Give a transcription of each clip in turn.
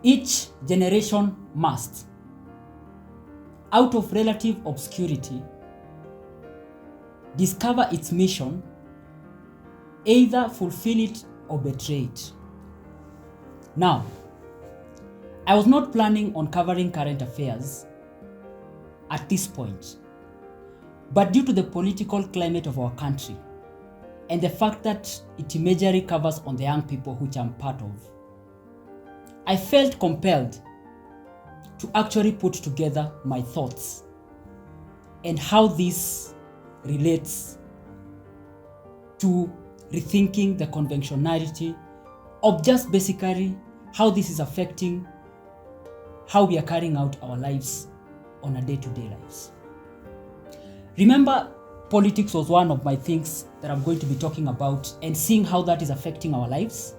Each generation must, out of relative obscurity, discover its mission, either fulfill it or betray it. Now, I was not planning on covering current affairs at this point, but due to the political climate of our country and the fact that it majorly covers on the young people which I'm part of, I felt compelled to actually put together my thoughts and how this relates to rethinking the conventionality of just basically how this is affecting how we are carrying out our lives on a day-to-day lives. Remember, politics was one of my things that I'm going to be talking about, and seeing how that is affecting our lives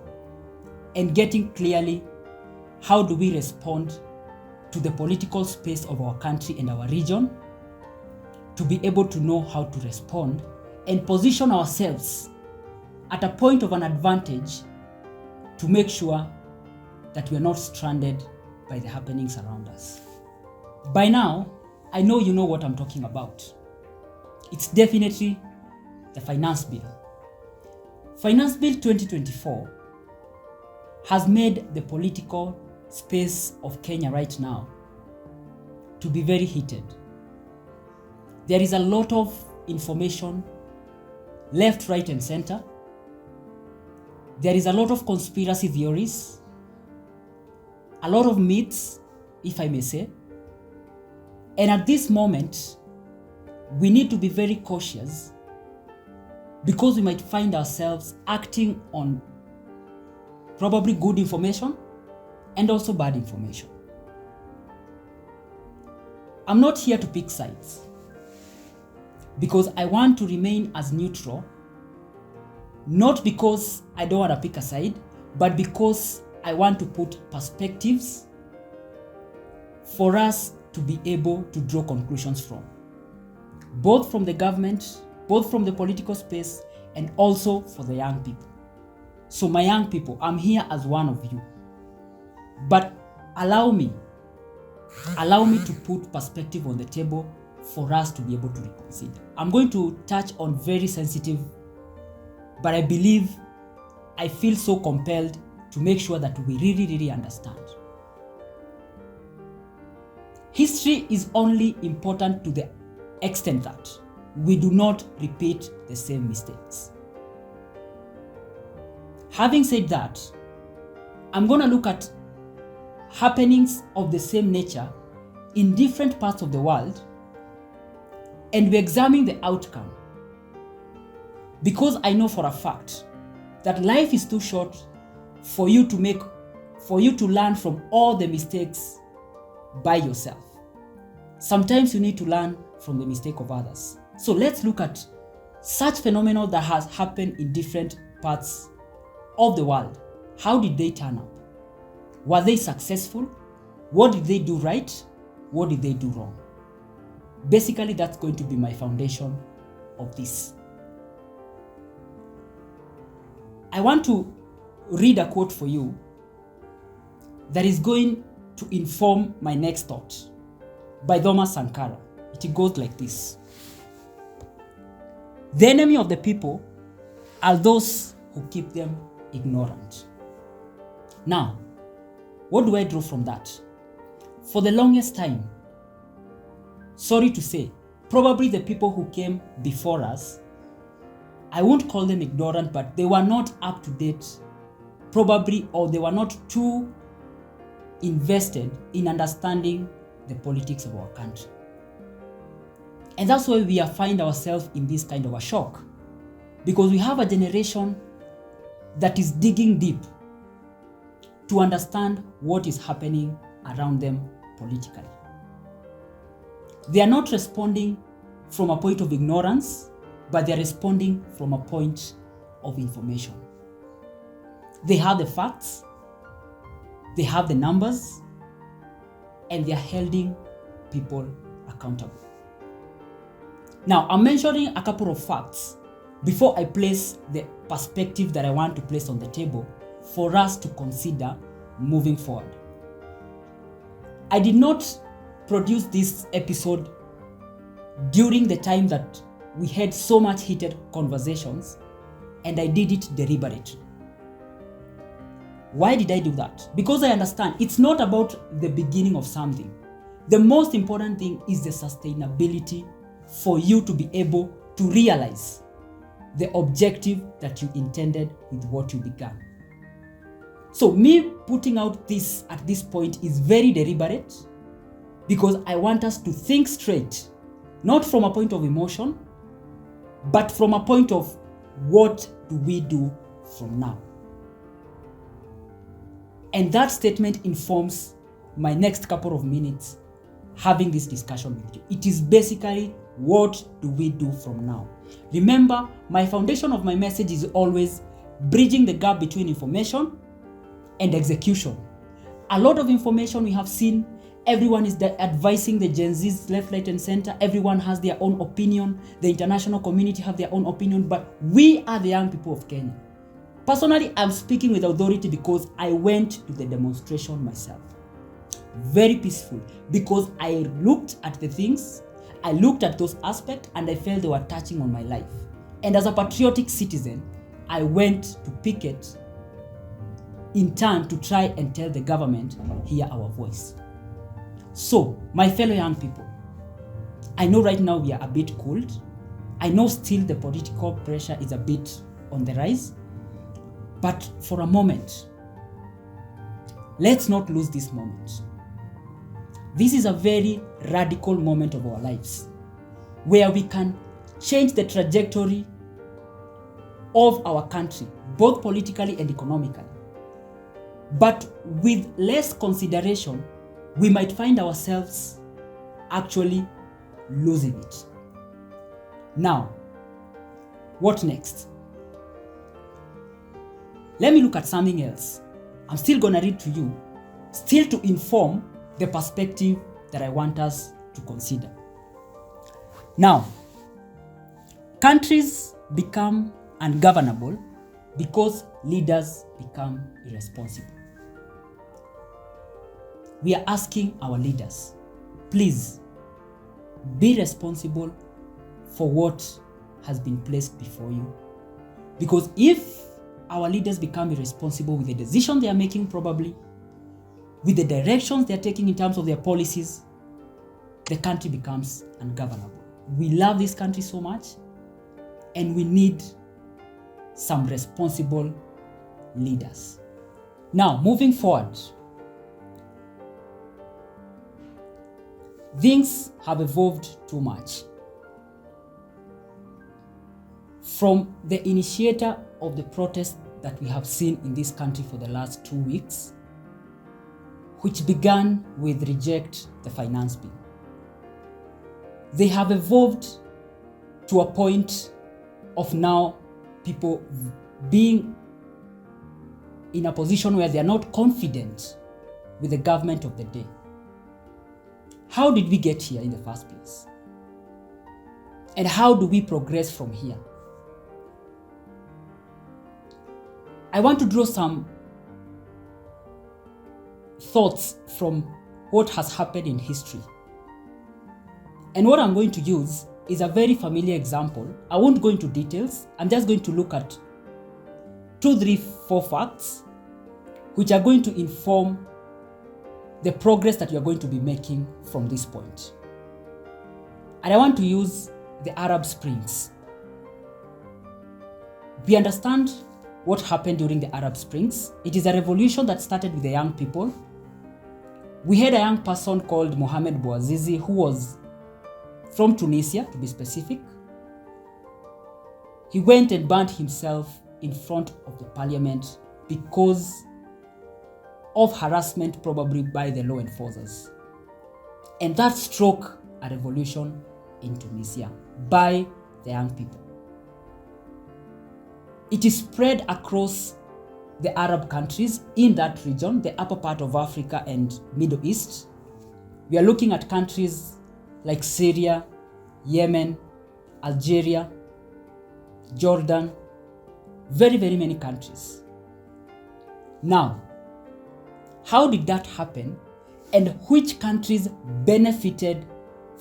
and getting clearly how do we respond to the political space of our country and our region, to be able to know how to respond and position ourselves at a point of an advantage to make sure that we are not stranded by the happenings around us. By now, I know you know what I'm talking about. It's definitely the Finance Bill. Finance Bill 2024 has made the political space of Kenya right now to be very heated. There is a lot of information left, right, and center. There is a lot of conspiracy theories, a lot of myths, if I may say. And at this moment, we need to be very cautious because we might find ourselves acting on probably good information and also bad information. I'm not here to pick sides because I want to remain as neutral, not because I don't want to pick a side, but because I want to put perspectives for us to be able to draw conclusions from, both from the government, both from the political space, and also for the young people. So my young people, I'm here as one of you, but allow me to put perspective on the table for us to be able to reconsider. I'm going to touch on very sensitive, but I feel so compelled to make sure that we really understand. History is only important to the extent that we do not repeat the same mistakes. Having said that, I'm going to look at happenings of the same nature in different parts of the world, and we examine the outcome, because I know for a fact that life is too short for you to learn from all the mistakes by yourself. Sometimes you need to learn from the mistake of others. So let's look at such phenomena that has happened in different parts of the world. How did they turn up? Were they successful? What did they do right? What did they do wrong? Basically, that's going to be my foundation of this. I want to read a quote for you that is going to inform my next thought by Thomas Sankara. It goes like this: the enemy of the people are those who keep them ignorant. Now, what do I draw from that? For the longest time, sorry to say, probably the people who came before us, I won't call them ignorant, but they were not up to date, probably, or they were not too invested in understanding the politics of our country. And that's why we find ourselves in this kind of a shock, because we have a generation that is digging deep to understand what is happening around them politically. They are not responding from a point of ignorance, but they are responding from a point of information. They have the facts, they have the numbers, and they are holding people accountable. Now, I'm mentioning a couple of facts before I place the perspective that I want to place on the table for us to consider moving forward. I did not produce this episode during the time that we had so much heated conversations, and I did it deliberately. Why did I do that? Because I understand it's not about the beginning of something. The most important thing is the sustainability for you to be able to realize the objective that you intended with what you began. So me putting out this at this point is very deliberate because I want us to think straight, not from a point of emotion, but from a point of what do we do from now? And that statement informs my next couple of minutes having this discussion with you. It is basically, what do we do from now? Remember, my foundation of my message is always bridging the gap between information and execution. A lot of information we have seen, everyone is advising the Gen Zs left, right, and center. Everyone has their own opinion. The international community have their own opinion, but we are the young people of Kenya. Personally, I'm speaking with authority because I went to the demonstration myself. Very peaceful, because I looked at the things, I looked at those aspects, and I felt they were touching on my life. And as a patriotic citizen, I went to picket in turn to try and tell the government, hear our voice. So, my fellow young people, I know right now we are a bit cooled. I know still the political pressure is a bit on the rise. But for a moment, let's not lose this moment. This is a very radical moment of our lives where we can change the trajectory of our country, both politically and economically. But with less consideration, we might find ourselves actually losing it. Now, what next? Let me look at something else. I'm still going to read to you, still to inform the perspective that I want us to consider. Now, countries become ungovernable because leaders become irresponsible. We are asking our leaders, please be responsible for what has been placed before you. Because if our leaders become irresponsible with the decisions they are making, probably with the directions they are taking in terms of their policies, the country becomes ungovernable. We love this country so much, and we need some responsible leaders. Now, moving forward, things have evolved too much. From the initiator of the protest that we have seen in this country for the last 2 weeks, which began with Reject the Finance Bill, they have evolved to a point of now people being in a position where they are not confident with the government of the day. How did we get here in the first place? And how do we progress from here? I want to draw some thoughts from what has happened in history. And what I'm going to use is a very familiar example. I won't go into details. I'm just going to look at 2, 3, 4 facts which are going to inform the progress that we are going to be making from this point. And I want to use the Arab Springs. We understand what happened during the Arab Springs. It is a revolution that started with the young people. We had a young person called Mohamed Bouazizi, who was from Tunisia, to be specific. He went and burned himself in front of the parliament because of harassment, probably by the law enforcers. And that struck a revolution in Tunisia by the young people. It is spread across the Arab countries in that region, the upper part of Africa and Middle East. We are looking at countries like Syria, Yemen, Algeria, Jordan, very, very many countries. Now, how did that happen? and which countries benefited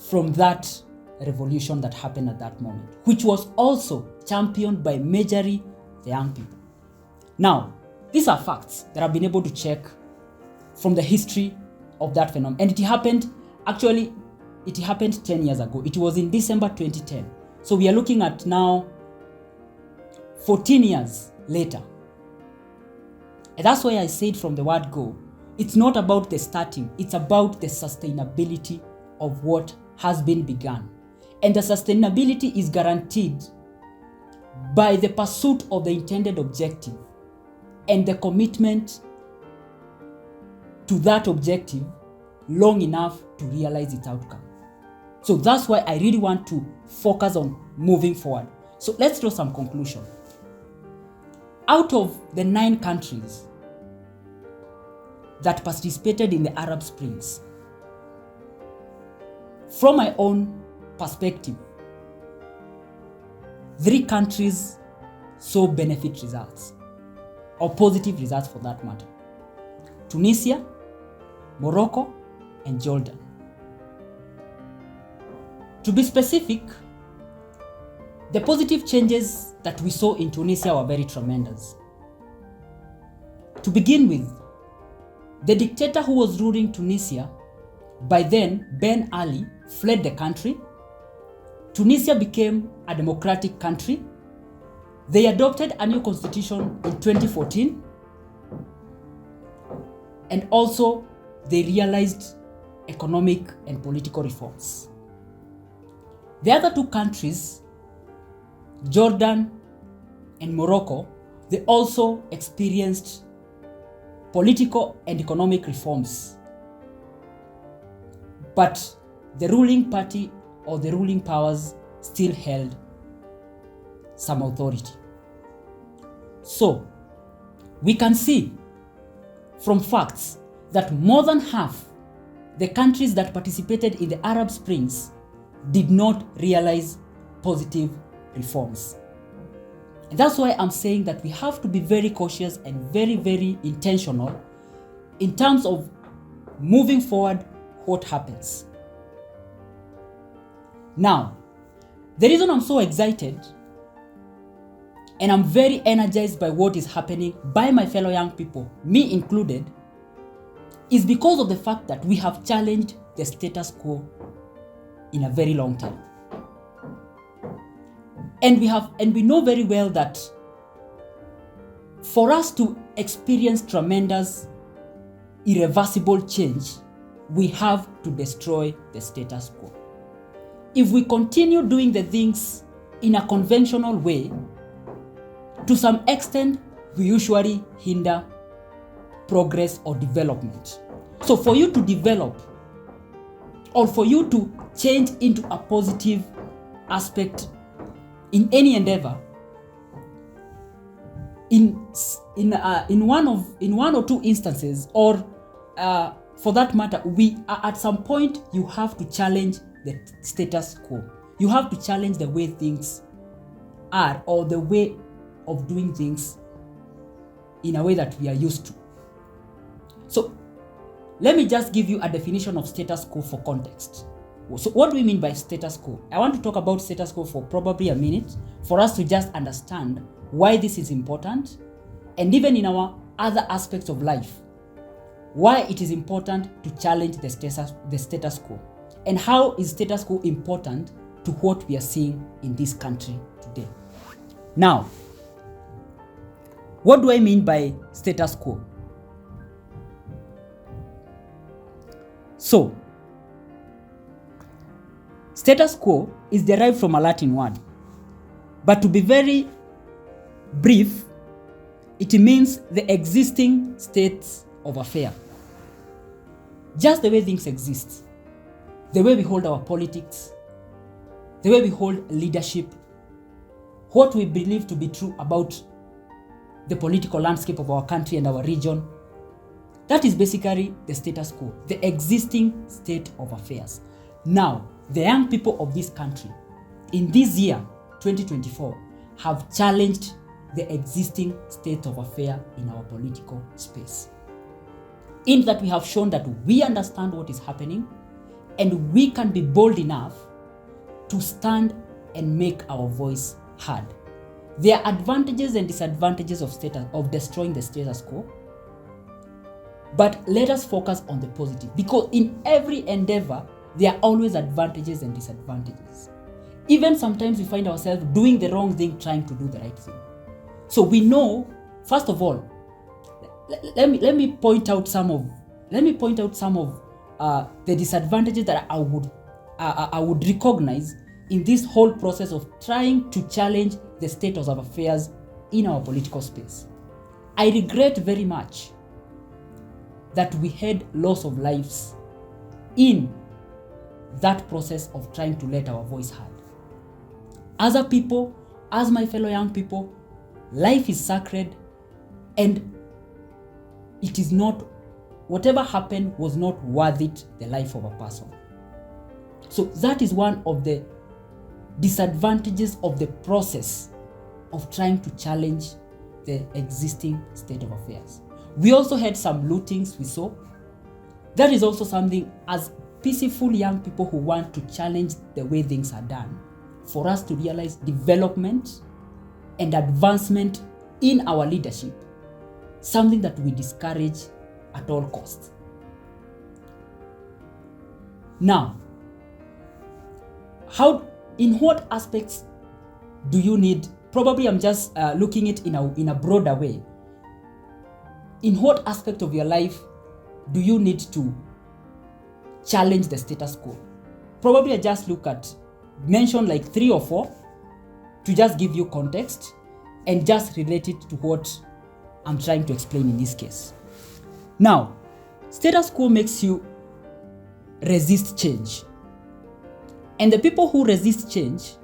from that revolution that happened at that moment, which was also championed by majorly the young people. Now, these are facts that I've been able to check from the history of that phenomenon. And it happened 10 years ago. It was in December 2010. So we are looking at now 14 years later. And that's why I said from the word go, it's not about the starting, it's about the sustainability of what has been begun. And the sustainability is guaranteed by the pursuit of the intended objective and the commitment to that objective long enough to realize its outcome. So that's why I really want to focus on moving forward. So let's draw some conclusion. Out of the 9 countries that participated in the Arab Springs, from my own perspective, 3 countries saw benefit results, or positive results for that matter: Tunisia, Morocco, and Jordan. To be specific, the positive changes that we saw in Tunisia were very tremendous. To begin with, the dictator who was ruling Tunisia, by then Ben Ali, fled the country. Tunisia became a democratic country. They adopted a new constitution in 2014. And also, they realized economic and political reforms. The other 2 countries, Jordan and Morocco, they also experienced political and economic reforms. But the ruling party or the ruling powers still held some authority. So, we can see from facts that more than half the countries that participated in the Arab Springs did not realize positive reforms. And that's why I'm saying that we have to be very cautious and very, very intentional in terms of moving forward what happens. Now, the reason I'm so excited and I'm very energized by what is happening by my fellow young people, me included, is because of the fact that we have challenged the status quo in a very long time. And we know very well that for us to experience tremendous, irreversible change, we have to destroy the status quo. If we continue doing the things in a conventional way, to some extent, we usually hinder progress or development. So for you to develop, or for you to change into a positive aspect in any endeavor, in one or two instances, or for that matter, at some point you have to challenge the status quo. You have to challenge the way things are, or the way of doing things in a way that we are used to. So let me just give you a definition of status quo for context. So what do we mean by status quo? I want to talk about status quo for probably a minute for us to just understand why this is important, and even in our other aspects of life, why it is important to challenge the status quo, and how is status quo important to what we are seeing in this country today. Now, what do I mean by status quo? So, status quo is derived from a Latin word, but to be very brief, it means the existing states of affairs. Just the way things exist, the way we hold our politics, the way we hold leadership, what we believe to be true about the political landscape of our country and our region. That is basically the status quo, the existing state of affairs. Now, the young people of this country in this year, 2024, have challenged the existing state of affairs in our political space. in that we have shown that we understand what is happening and we can be bold enough to stand and make our voice heard. There are advantages and disadvantages of destroying the status quo, but let us focus on the positive, because in every endeavor, there are always advantages and disadvantages. Even sometimes we find ourselves doing the wrong thing, trying to do the right thing. So we know, first of all, let me point out some of the disadvantages that I would recognize in this whole process of trying to challenge the status of affairs in our political space. I regret very much that we had loss of lives in that process of trying to let our voice heard. As a people, as my fellow young people, life is sacred, and it is not, whatever happened was not worth it, the life of a person. So that is one of the disadvantages of the process of trying to challenge the existing state of affairs. We also had some lootings we saw. That is also something, as peaceful young people who want to challenge the way things are done, for us to realize development and advancement in our leadership, something that we discourage at all costs. Now, in what aspects do you need, probably I'm just looking at it in a broader way. In what aspect of your life do you need to challenge the status quo? Probably I just mention like 3 or 4 to just give you context and just relate it to what I'm trying to explain in this case. Now, status quo makes you resist change. And the people who resist change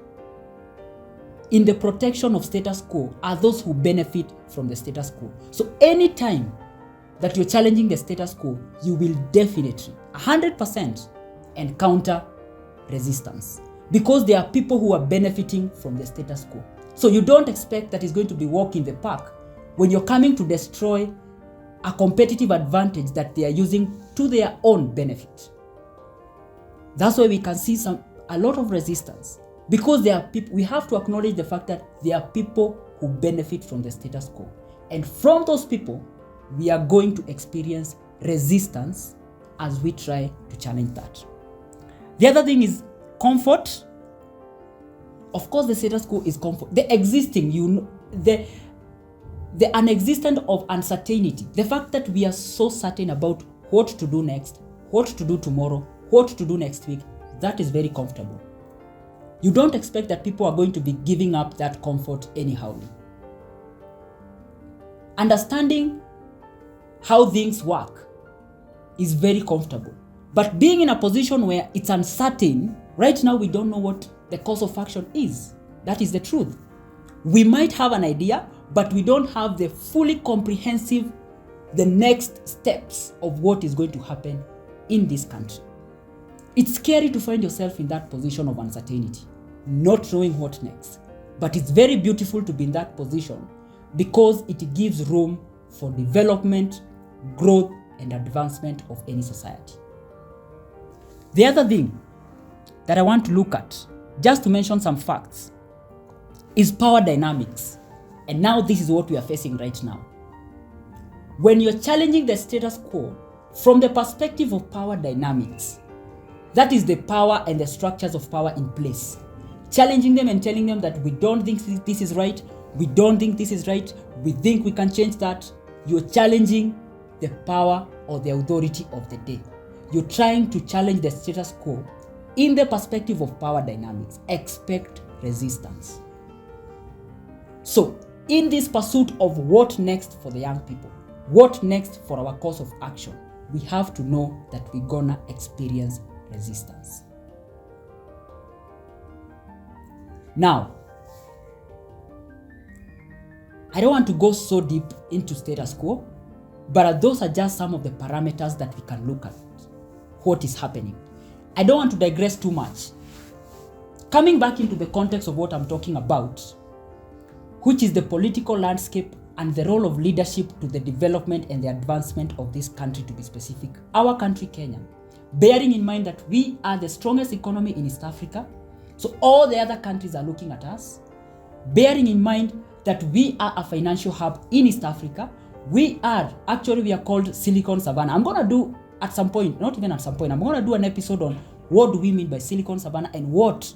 in the protection of status quo are those who benefit from the status quo. So anytime that you're challenging the status quo, you will definitely 100% encounter resistance, because there are people who are benefiting from the status quo. So you don't expect that it's going to be walk in the park when you're coming to destroy a competitive advantage that they are using to their own benefit. That's why we can see a lot of resistance, because there are people, we have to acknowledge the fact that there are people who benefit from the status quo. And from those people, we are going to experience resistance as we try to challenge that. The other thing is comfort. Of course, the status quo is comfort. The existing, the unexistent of uncertainty. The fact that we are so certain about what to do next, what to do tomorrow, what to do next week, that is very comfortable. You don't expect that people are going to be giving up that comfort anyhow. Understanding how things work is very comfortable. But being in a position where it's uncertain, right now we don't know what the course of action is. That is the truth. We might have an idea, but we don't have the fully comprehensive, the next steps of what is going to happen in this country. It's scary to find yourself in that position of uncertainty, not knowing what next. But it's very beautiful to be in that position, because it gives room for development, growth, and advancement of any society. The other thing that I want to look at, just to mention some facts, is power dynamics. And now this is what we are facing right now. When you're challenging the status quo from the perspective of power dynamics, that is the power and the structures of power in place. Challenging them and telling them that we don't think this is right, we don't think this is right, we think we can change that. You're challenging the power or the authority of the day. You're trying to challenge the status quo in the perspective of power dynamics. Expect resistance. So, in this pursuit of what next for the young people, what next for our course of action, we have to know that we're gonna experience resistance. Now, I don't want to go so deep into status quo, but those are just some of the parameters that we can look at what is happening. I don't want to digress too much. Coming back into the context of what I'm talking about, which is the political landscape and the role of leadership to the development and the advancement of this country, to be specific, our country, Kenya, bearing in mind that we are the strongest economy in East Africa, so all the other countries are looking at us, bearing in mind that we are a financial hub in East Africa. We are called Silicon Savannah. I'm going to do at some point, not even at some point, I'm going to do an episode on what do we mean by Silicon Savannah and what,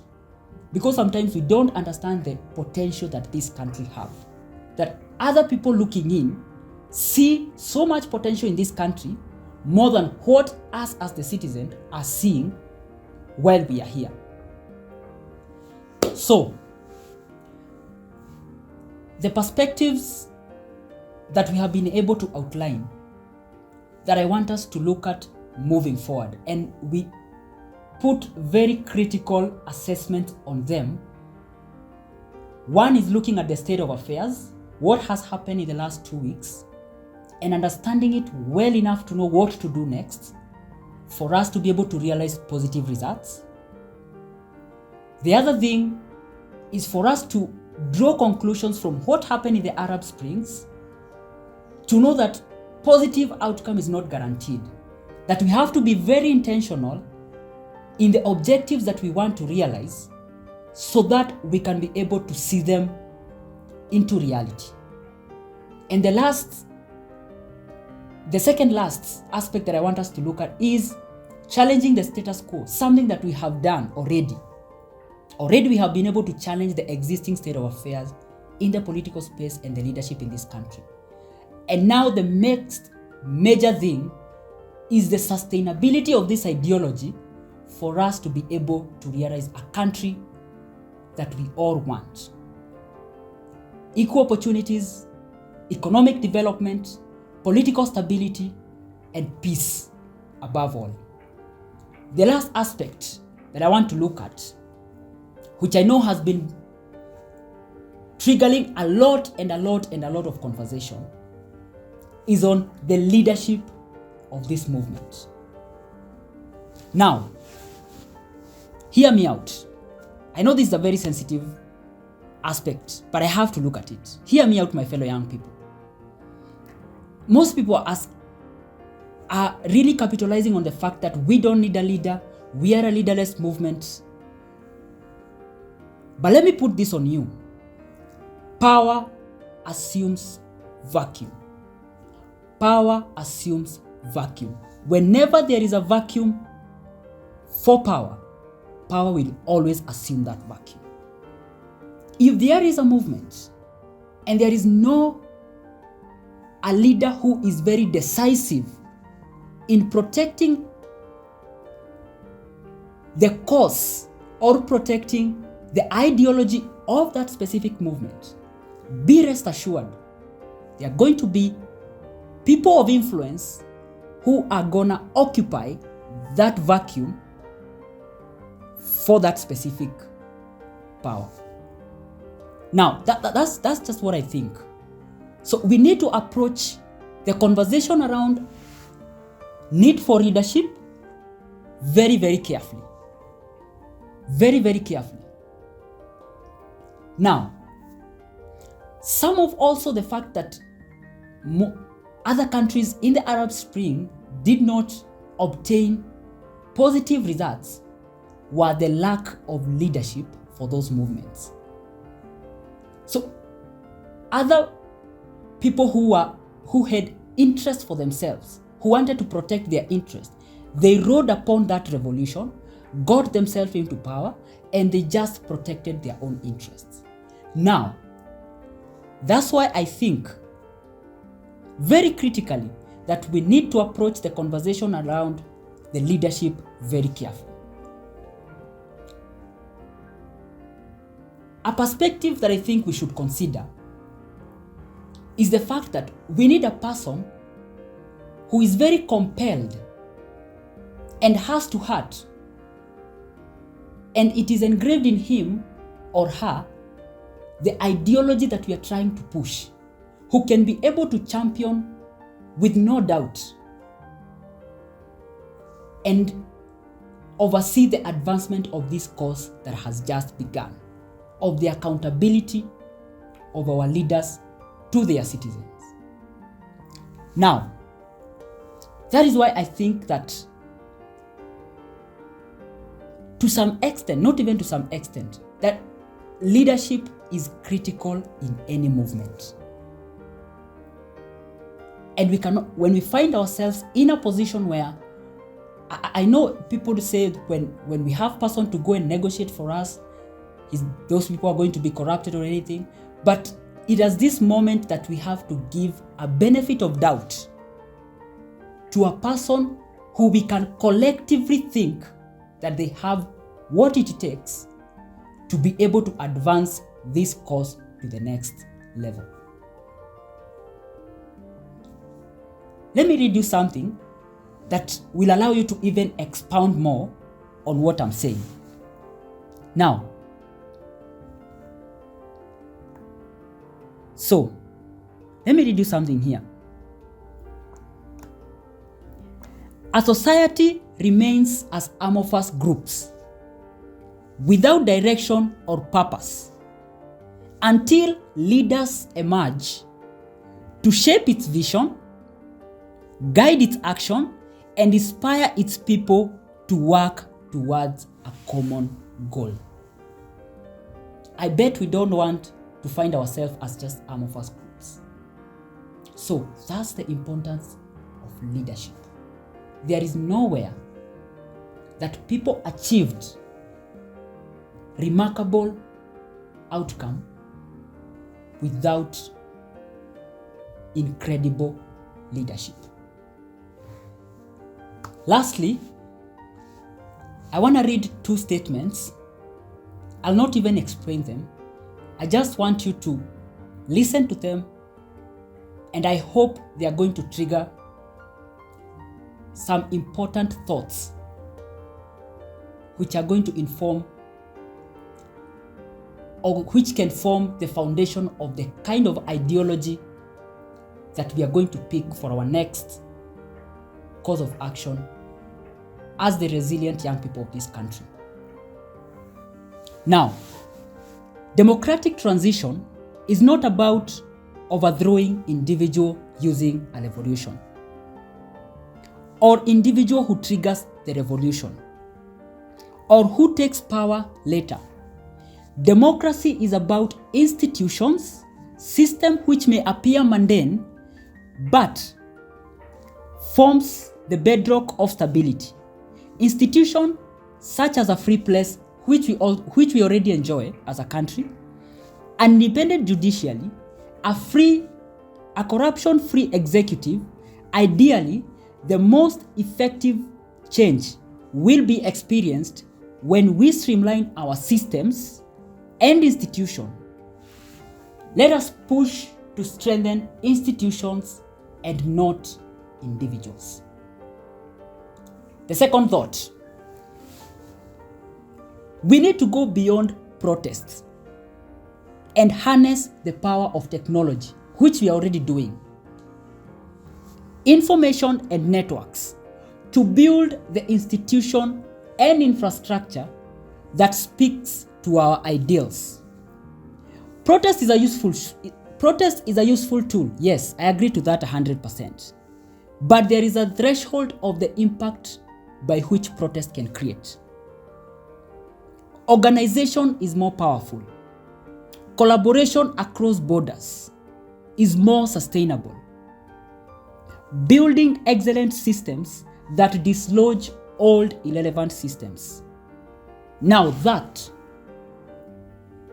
because sometimes we don't understand the potential that this country have, that other people looking in see so much potential in this country more than what us as the citizen are seeing while we are here. So, the perspectives that we have been able to outline that I want us to look at moving forward, and we put very critical assessment on them. One is looking at the state of affairs, what has happened in the last 2 weeks, and understanding it well enough to know what to do next for us to be able to realize positive results. The other thing is for us to draw conclusions from what happened in the Arab Springs, to know that positive outcome is not guaranteed, that we have to be very intentional in the objectives that we want to realize so that we can be able to see them into reality. And the second last aspect that I want us to look at is challenging the status quo, something that we have done already. Already we have been able to challenge the existing state of affairs in the political space and the leadership in this country. And now the next major thing is the sustainability of this ideology for us to be able to realize a country that we all want. Equal opportunities, economic development, political stability, and peace above all. The last aspect that I want to look at, which I know has been triggering a lot of conversation, is on the leadership of this movement. Now, hear me out. I know this is a very sensitive aspect, but I have to look at it. Hear me out, my fellow young people. Most people are really capitalizing on the fact that we don't need a leader, we are a leaderless movement. But let me put this on you. Power assumes vacuum. Power assumes vacuum. Whenever there is a vacuum for power, power will always assume that vacuum. If there is a movement and there is a leader who is very decisive in protecting the cause or protecting the ideology of that specific movement, be rest assured there are going to be people of influence who are gonna occupy that vacuum for that specific power. Now, that's just what I think. So we need to approach the conversation around need for leadership very, very carefully. Very, very carefully. Now, some of also the fact that other countries in the Arab Spring did not obtain positive results were the lack of leadership for those movements. So, other people who had interest for themselves, who wanted to protect their interest, they rode upon that revolution, got themselves into power, and they just protected their own interests. Now, that's why I think very critically that we need to approach the conversation around the leadership very carefully. A perspective that I think we should consider is the fact that we need a person who is very compelled and has to heart, and it is engraved in him or her the ideology that we are trying to push, who can be able to champion with no doubt and oversee the advancement of this cause that has just begun, of the accountability of our leaders to their citizens. Now, that is why I think that to some extent, not even to some extent, that leadership is critical in any movement. And we cannot, when we find ourselves in a position where, I know people say when we have person to go and negotiate for us, those people are going to be corrupted or anything, but it is this moment that we have to give a benefit of doubt to a person who we can collectively think that they have what it takes to be able to advance this cause to the next level. Let me read you something that will allow you to even expound more on what I'm saying. Now, so let me read you something here. A society remains as amorphous groups without direction or purpose until leaders emerge to shape its vision, guide its action, and inspire its people to work towards a common goal. I bet we don't want to find ourselves as just amorphous groups. So that's the importance of leadership. There is nowhere that people achieved remarkable outcome without incredible leadership. Lastly, I want to read two statements. I'll not even explain them. I just want you to listen to them, and I hope they are going to trigger some important thoughts which are going to inform or which can form the foundation of the kind of ideology that we are going to pick for our next course of action as the resilient young people of this country. Now, democratic transition is not about overthrowing individual using a revolution or individual who triggers the revolution or who takes power later. Democracy is about institutions, systems which may appear mundane, but forms the bedrock of stability. Institutions such as a free press, which we already enjoy as a country, an independent judiciary, a corruption-free executive. Ideally, the most effective change will be experienced when we streamline our systems and institutions. Let us push to strengthen institutions and not individuals. The second thought, we need to go beyond protests and harness the power of technology, which we are already doing. Information and networks to build the institution and infrastructure that speaks to our ideals. Protest is a useful tool. Yes, I agree to that 100%. But there is a threshold of the impact by which protest can create. Organization is more powerful. Collaboration across borders is more sustainable. Building excellent systems that dislodge old irrelevant systems. Now that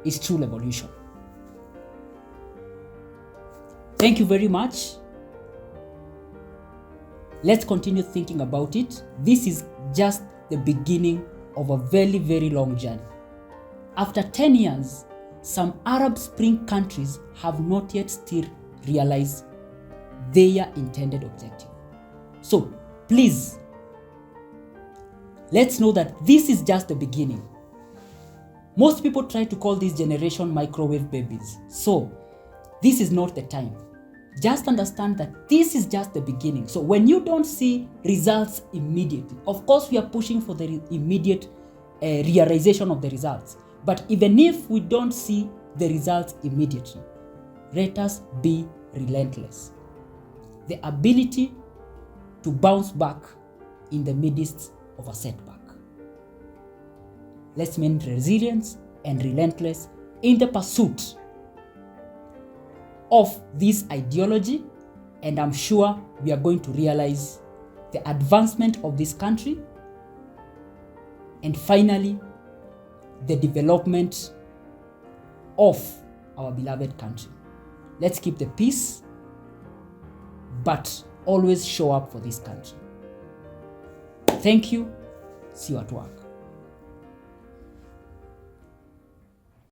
is true revolution. Thank you very much. Let's continue thinking about it. This is just the beginning of a very, very long journey. After 10 years, some Arab Spring countries have not yet still realized their intended objective. So please, let's know that this is just the beginning. Most people try to call this generation microwave babies. So this is not the time. Just understand that this is just the beginning. So when you don't see results immediately, of course we are pushing for the immediate realization of the results. But even if we don't see the results immediately, let us be relentless. The ability to bounce back in the midst of a setback. Let's remain resilient and relentless in the pursuit of this ideology, and I'm sure we are going to realize the advancement of this country, and finally, the development of our beloved country. Let's keep the peace, but always show up for this country. Thank you. See you at work.